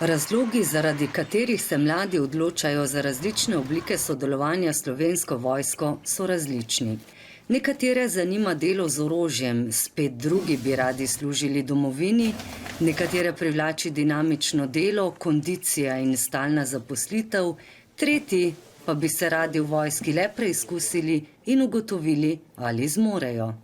Razlogi, zaradi katerih se mladi odločajo za različne oblike sodelovanja s Slovensko vojsko, so različni. Nekatere zanima delo z orožjem, spet drugi bi radi služili domovini, nekatere privlači dinamično delo, kondicija in stalna zaposlitev, tretji pa bi se radi v vojski le preizkusili in ugotovili, ali zmorejo.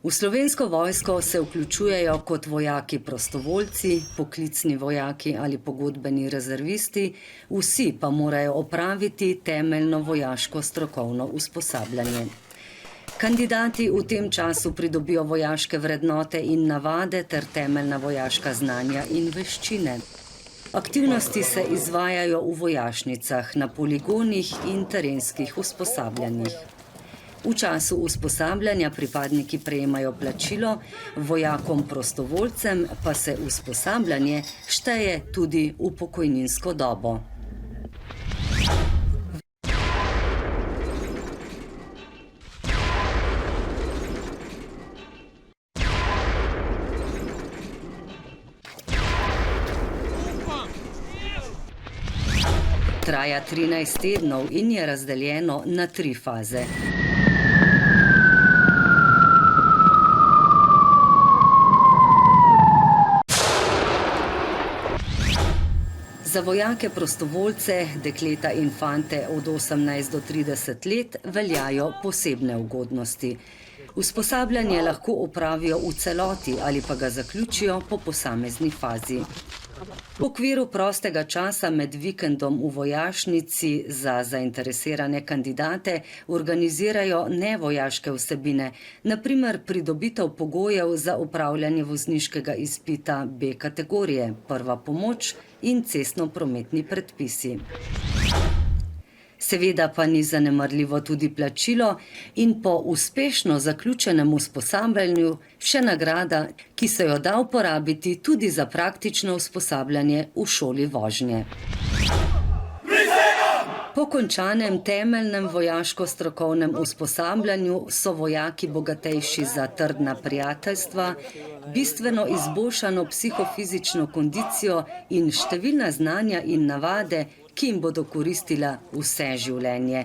V Slovensko vojsko se vključujejo kot vojaki prostovoljci, poklicni vojaki ali pogodbeni rezervisti, vsi pa morajo opraviti temeljno vojaško strokovno usposabljanje. Kandidati v tem času pridobijo vojaške vrednote in navade ter temeljna vojaška znanja in veščine. Aktivnosti se izvajajo v vojašnicah, na poligonih in terenskih usposabljanjih. V času usposabljanja pripadniki prejemajo plačilo, vojakom prostovoljcem pa se usposabljanje šteje tudi v pokojninsko dobo. Traja 13 tednov in je razdeljeno na 3 faze. Za vojake prostovoljce, dekleta in fante od 18 do 30 let veljajo posebne ugodnosti. Usposabljanje lahko opravijo v celoti ali pa ga zaključijo po posamezni fazi. V okviru prostega časa med vikendom v vojašnici za zainteresirane kandidate organizirajo nevojaške vsebine, na primer pridobitev pogojev za opravljanje vozniškega izpita B kategorije, prva pomoč in cestno-prometni predpisi. Seveda pa ni zanemarljivo tudi plačilo in po uspešno zaključenem usposabljanju še nagrada, ki se jo da uporabiti tudi za praktično usposabljanje v šoli vožnje. Po končanem temeljnem vojaško-strokovnem usposabljanju so vojaki bogatejši za trdna prijateljstva, bistveno izboljšano psihofizično kondicijo in številna znanja in navade, ki jim bodo koristila vse življenje.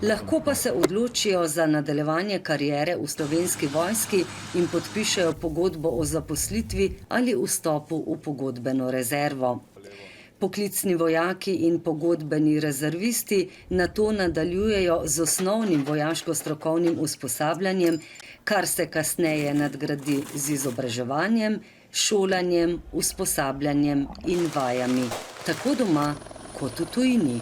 Lahko pa se odločijo za nadaljevanje kariere v Slovenski vojski in podpišejo pogodbo o zaposlitvi ali vstopu v pogodbeno rezervo. Poklicni vojaki in pogodbeni rezervisti nato nadaljujejo z osnovnim vojaško-strokovnim usposabljanjem, kar se kasneje nadgradi z izobraževanjem, šolanjem, usposabljanjem in vajami, tako doma kot v tujini.